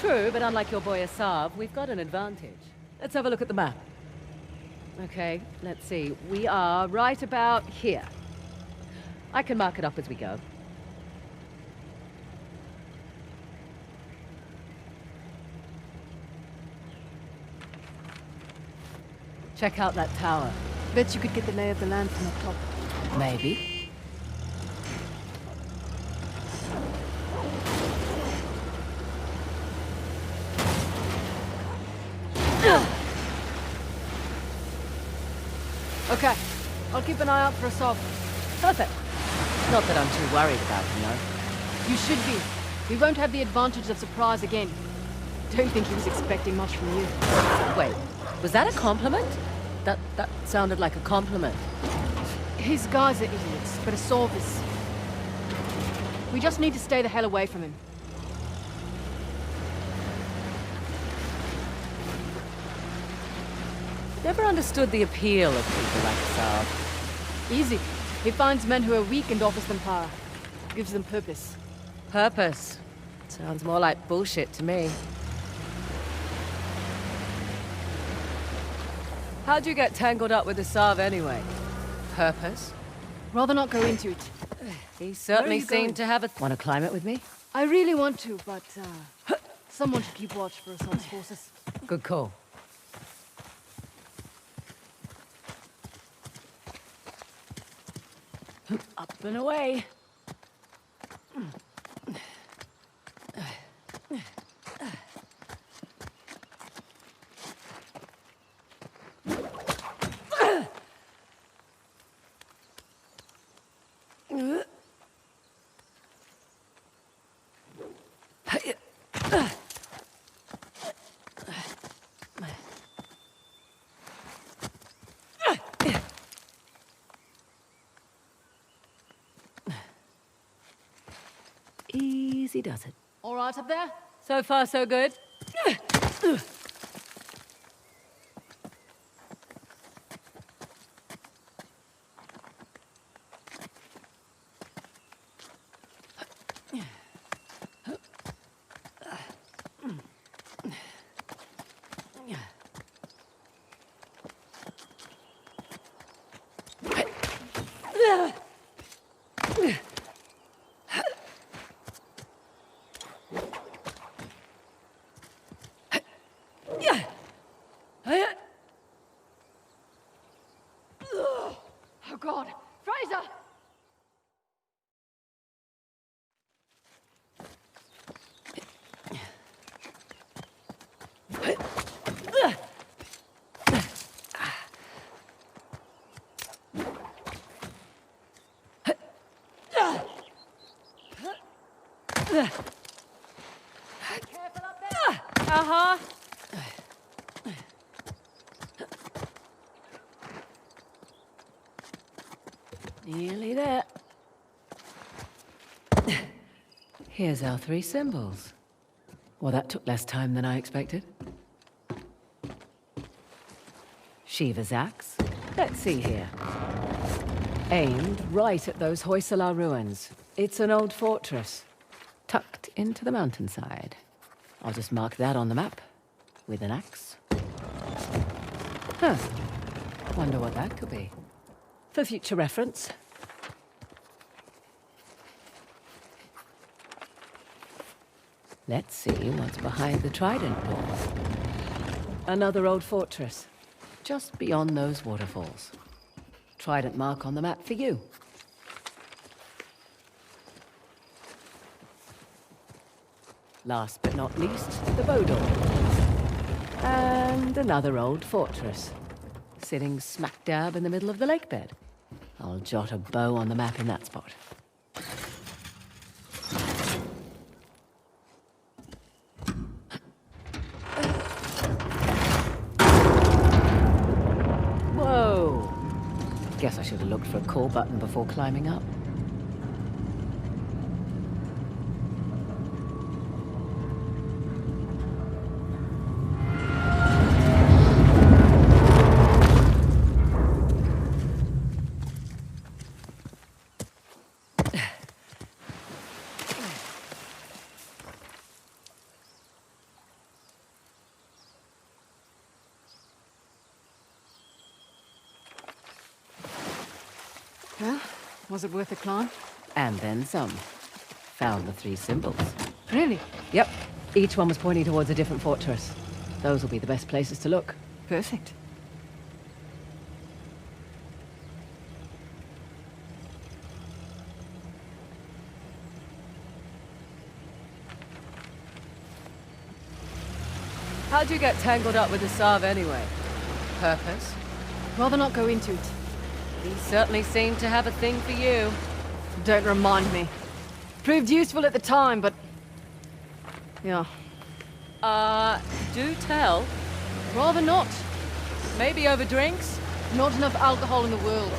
True, but unlike your boy Asav, we've got an advantage. Let's have a look at the map. Okay, let's see. We are right about here. I can mark it up as we go. Check out that tower. Bet you could get the lay of the land from up top. Maybe. Okay, I'll keep an eye out for Asav. Perfect. Not that I'm too worried about him, though. You should be. We won't have the advantage of surprise again. Don't think he was expecting much from you. Wait, was that a compliment? That sounded like a compliment. His guys are idiots, but Asav is... We just need to stay the hell away from him. Never understood the appeal of people like Asav. Easy. He finds men who are weak and offers them power. Gives them purpose. Purpose. Sounds more like bullshit to me. How'd you get tangled up with Asav anyway? Purpose? Rather not go into it. He certainly seemed to have a... Want to climb it with me? I really want to, but someone should keep watch for Asav's forces. Good call. Up and away. Easy does it. All right up there? So far, so good. Oh God, Fraser! Careful up there! Uh-huh. Nearly there. Here's our 3 symbols. Well, that took less time than I expected. Shiva's axe. Let's see here. Aimed right at those Hoysala ruins. It's an old fortress, tucked into the mountainside. I'll just mark that on the map with an axe. Huh. Wonder what that could be. For future reference. Let's see what's behind the Trident door. Another old fortress, just beyond those waterfalls. Trident mark on the map for you. Last but not least, the bow door. And another old fortress, sitting smack dab in the middle of the lake bed. I'll jot a bow on the map in that spot. Whoa! Guess I should have looked for a call button before climbing up. Well, was it worth a climb? And then some. Found the 3 symbols. Really? Yep. Each one was pointing towards a different fortress. Those will be the best places to look. Perfect. How'd you get tangled up with the Sav anyway? Purpose? Rather not go into it. He certainly seemed to have a thing for you. Don't remind me. Proved useful at the time, but... yeah. Do tell. Rather not. Maybe over drinks? Not enough alcohol in the world.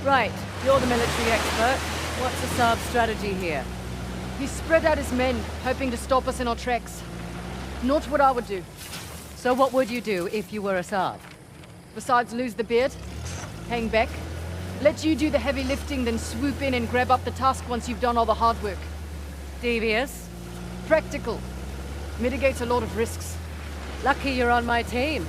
Right, you're the military expert. What's the Saab's strategy here? He spread out his men, hoping to stop us in our tracks. Not what I would do. So what would you do if you were a Saab? Besides lose the beard, hang back, let you do the heavy lifting, then swoop in and grab up the tusk once you've done all the hard work. Devious? Practical. Mitigates a lot of risks. Lucky you're on my team.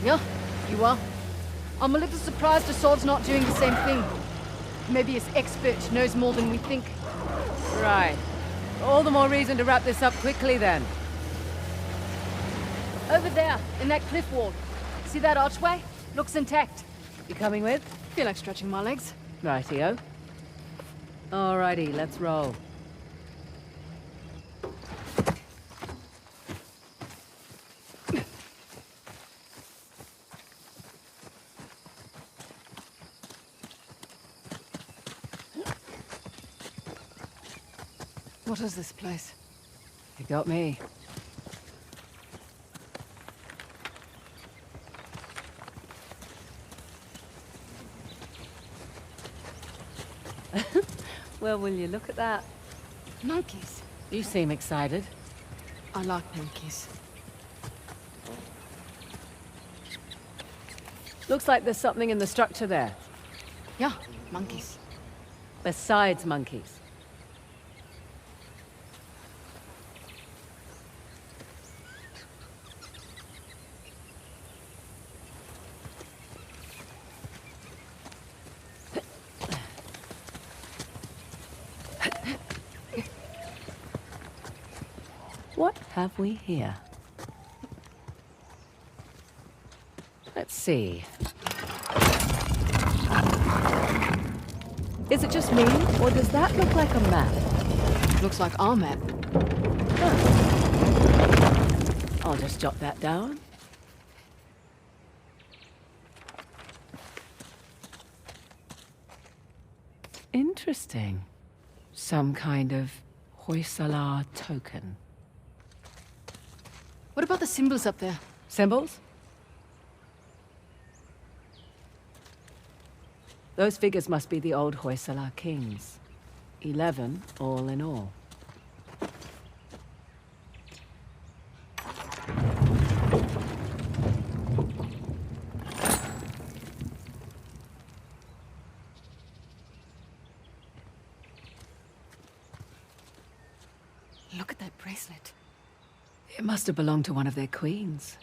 Yeah, you are. I'm a little surprised Assad's not doing the same thing. Maybe his expert knows more than we think. Right. All the more reason to wrap this up quickly then. Over there, in that cliff wall. See that archway? Looks intact. You coming with? Feel like stretching my legs. Rightio. Alrighty, let's roll. What is this place? You got me. Well, will you look at that? Monkeys. You seem excited. I like monkeys. Looks like there's something in the structure there. Yeah, monkeys. Besides monkeys. What have we here? Let's see. Is it just me, or does that look like a map? Looks like our map. I'll just jot that down. Interesting. Some kind of Hoysala token. What about the symbols up there? Symbols? Those figures must be the old Hoysala kings. 11 all in all. Look at that bracelet. It must have belonged to one of their queens.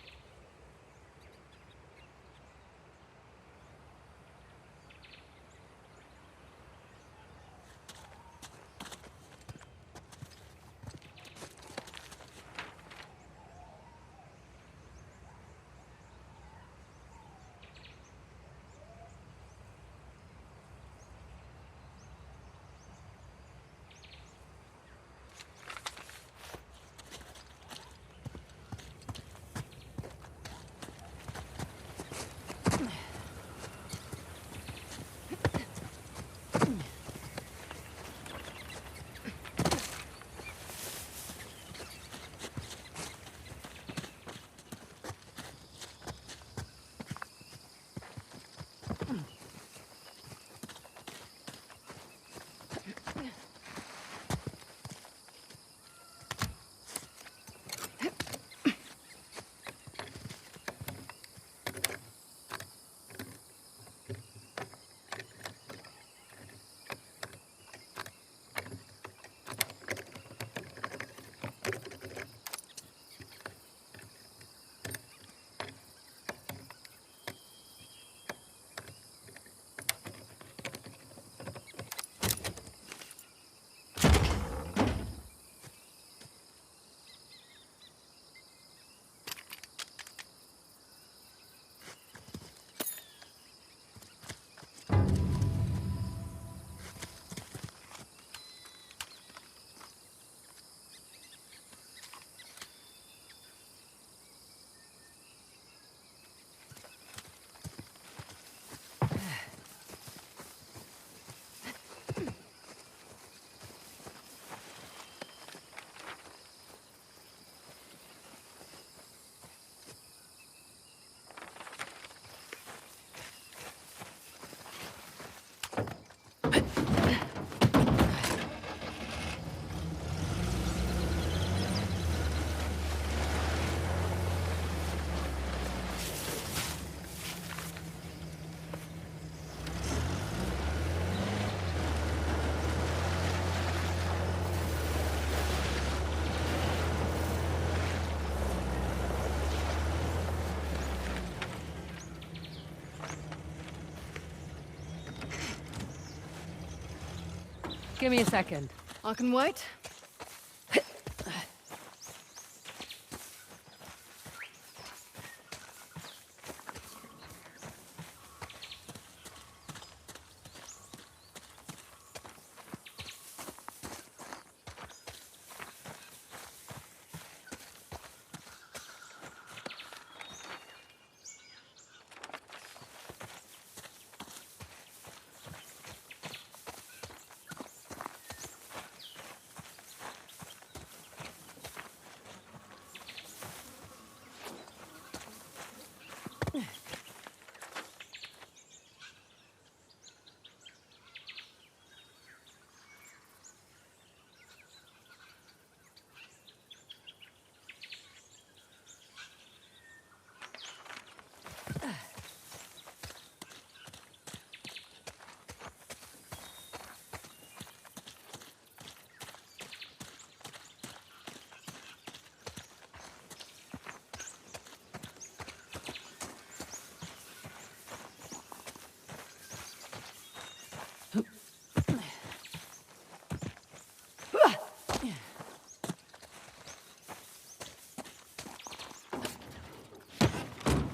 Give me a second. I can wait.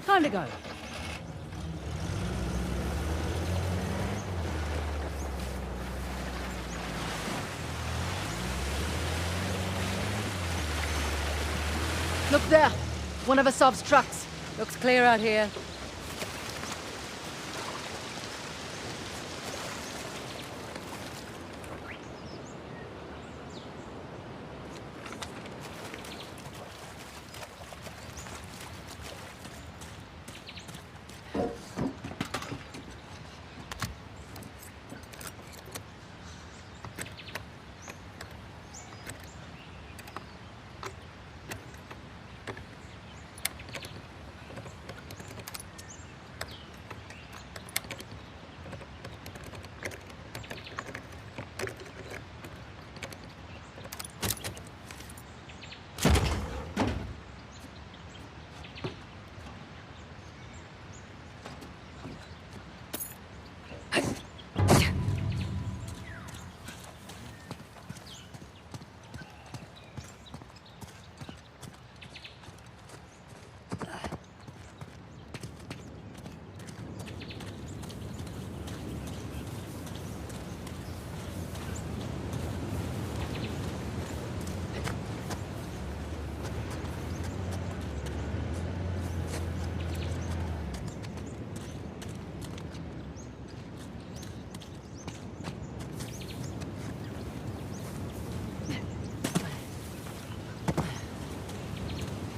Time to go. Look there. One of Asav's trucks. Looks clear out here.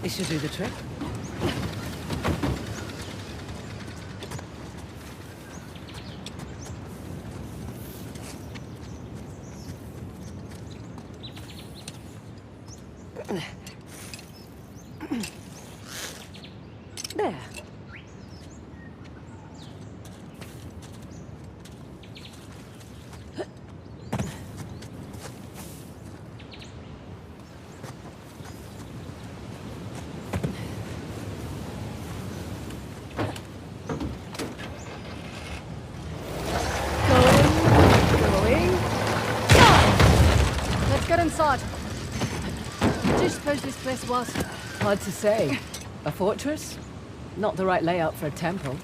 This should do the trick. There. Get inside. What do you suppose this place was? Hard to say. A fortress? Not the right layout for a temple.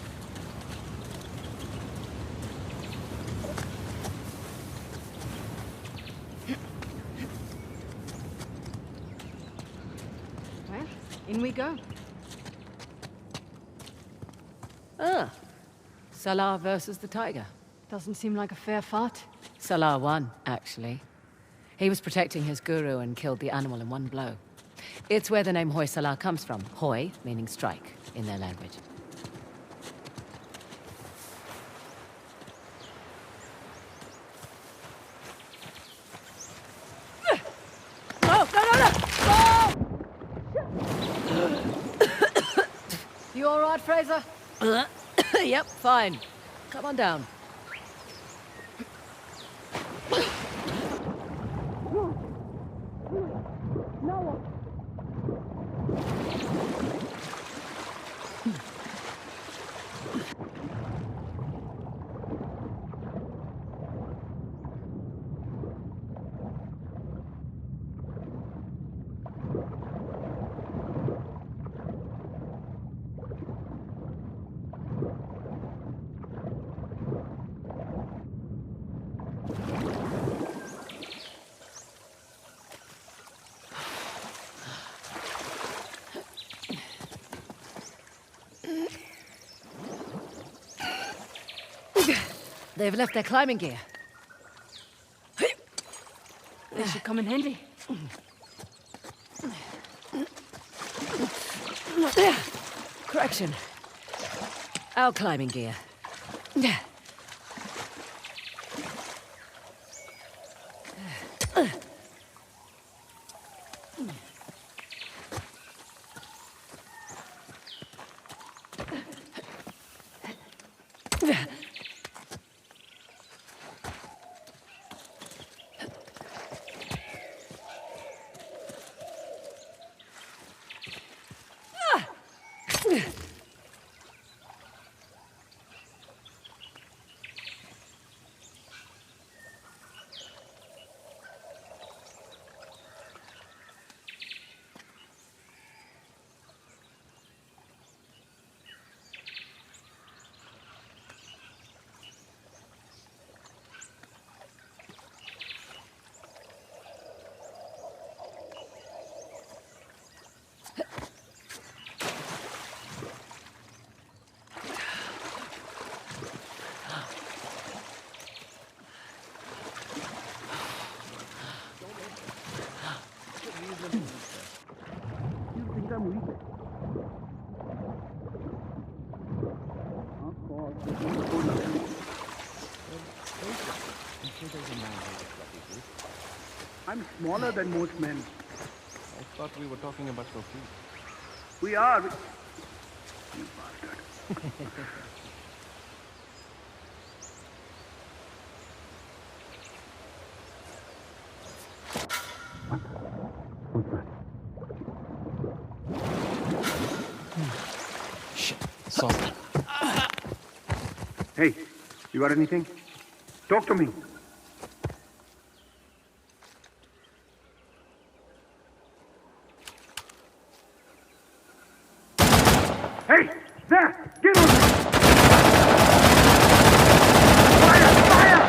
Well, in we go. Ah. Salah versus the tiger. Doesn't seem like a fair fight. Salah won, actually. He was protecting his guru and killed the animal in one blow. It's where the name Hoysala comes from. Hoy, meaning strike, in their language. No! You all right, Fraser? Yep, fine. Come on down. They've left their climbing gear. They should come in handy. Correction. Our climbing gear. I'm smaller than most men. I thought we were talking about your feet. We are. You bastard. What's that? Shit. Something. Hey, you got anything? Talk to me. Hey, there! Get on me! Fire! Fire!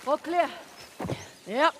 All clear. Yep.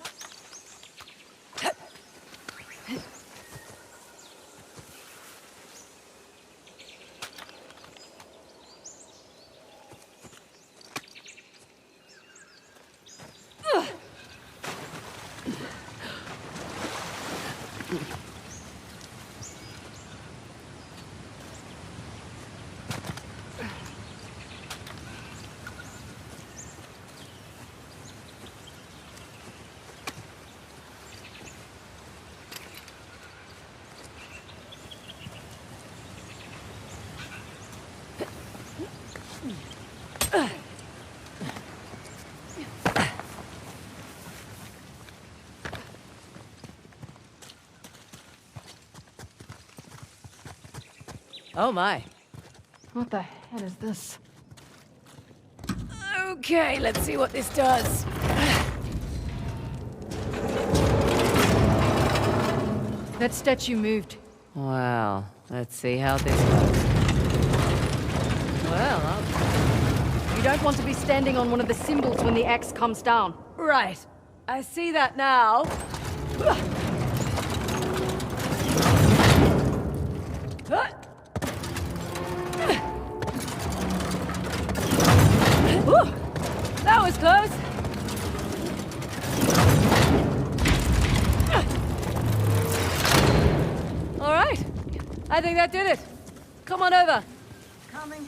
Oh my. What the hell is this? Okay, let's see what this does. That statue moved. Well, let's see how this goes. Well, You don't want to be standing on one of the symbols when the axe comes down. right. I see that now. Whew, that was close. All right. I think that did it. Come on over. Coming.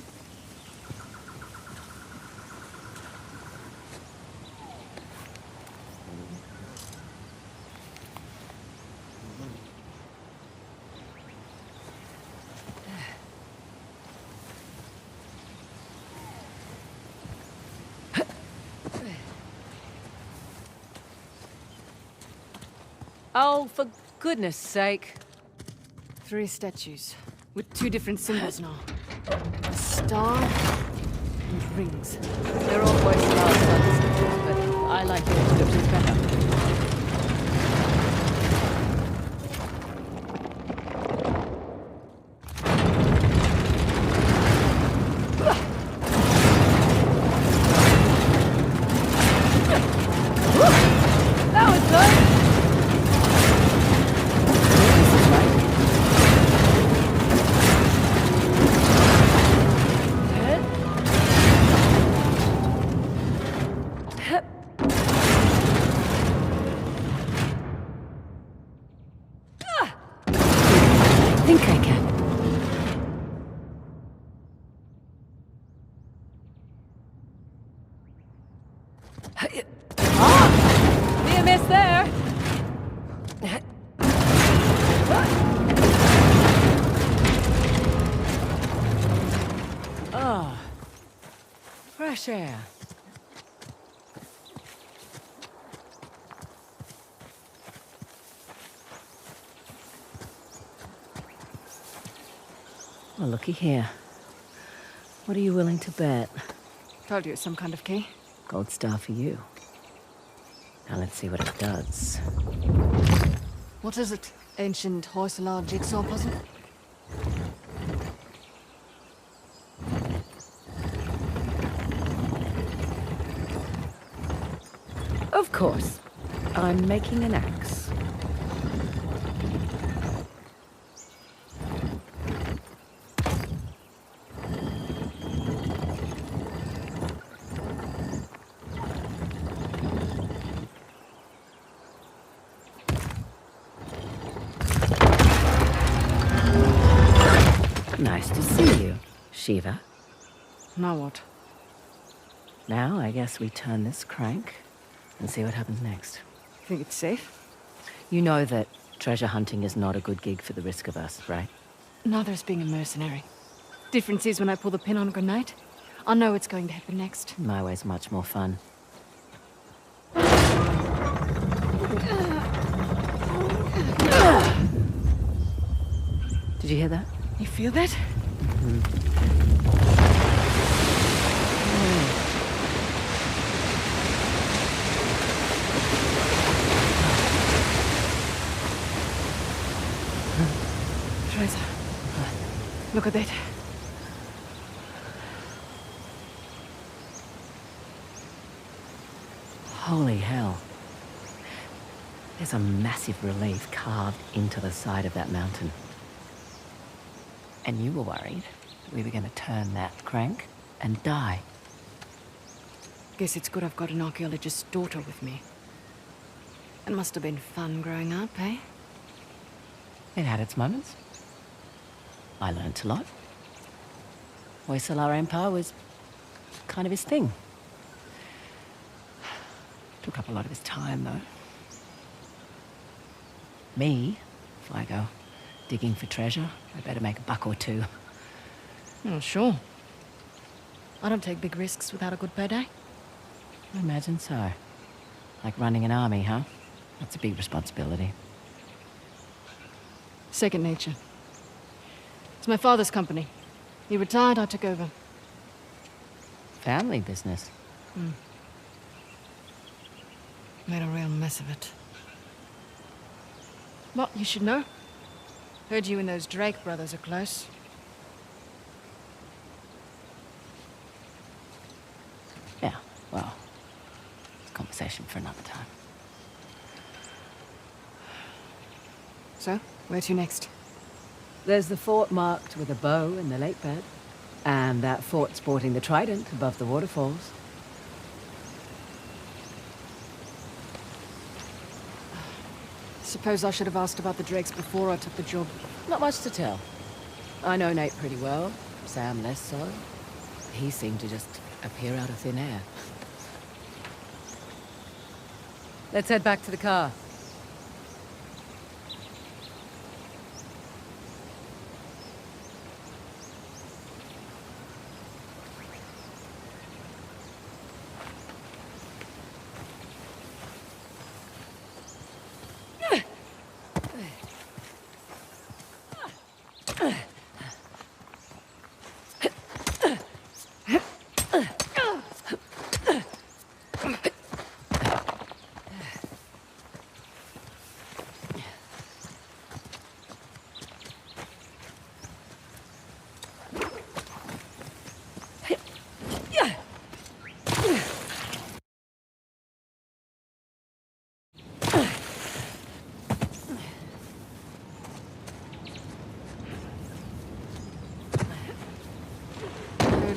Oh, for goodness sake. 3 statues, with 2 different symbols now. A star and rings. They're all voice stars, but I like your descriptions better. That was good! This is right. I think I can. Ah! Near miss there. Oh, fresh air. Well, looky here. What are you willing to bet? Told you it's some kind of key. Gold star for you. Now let's see what it does. What is it? Ancient Hoysala jigsaw puzzle? Of course. I'm making an axe. Nice to see you, Shiva. Now what? Now I guess we turn this crank and see what happens next. Think it's safe? You know that treasure hunting is not a good gig for the risk of us, right? Neither is being a mercenary. Difference is when I pull the pin on a grenade, I know what's going to happen next. My way's much more fun. Did you hear that? You feel that? Teresa, look at that. Holy hell. There's a massive relief carved into the side of that mountain. And you were worried we were going to turn that crank and die. Guess it's good I've got an archaeologist's daughter with me. It must have been fun growing up, eh? It had its moments. I learnt a lot. Hoysala Empire was kind of his thing. Took up a lot of his time, though. Me, if I go digging for treasure, I better make a buck or two. Oh, sure. I don't take big risks without a good payday. I imagine so. Like running an army, huh? That's a big responsibility. Second nature. It's my father's company. He retired, I took over. Family business. Made a real mess of it. Well, you should know. Heard you and those Drake brothers are close. Yeah, well, it's a conversation for another time. So, where to next? There's the fort marked with a bow in the lake bed. And that fort sporting the trident above the waterfalls. Suppose I should have asked about the Drakes before I took the job. Not much to tell. I know Nate pretty well, Sam less so. He seemed to just appear out of thin air. Let's head back to the car.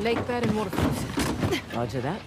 lake bed and waterfalls. Roger that.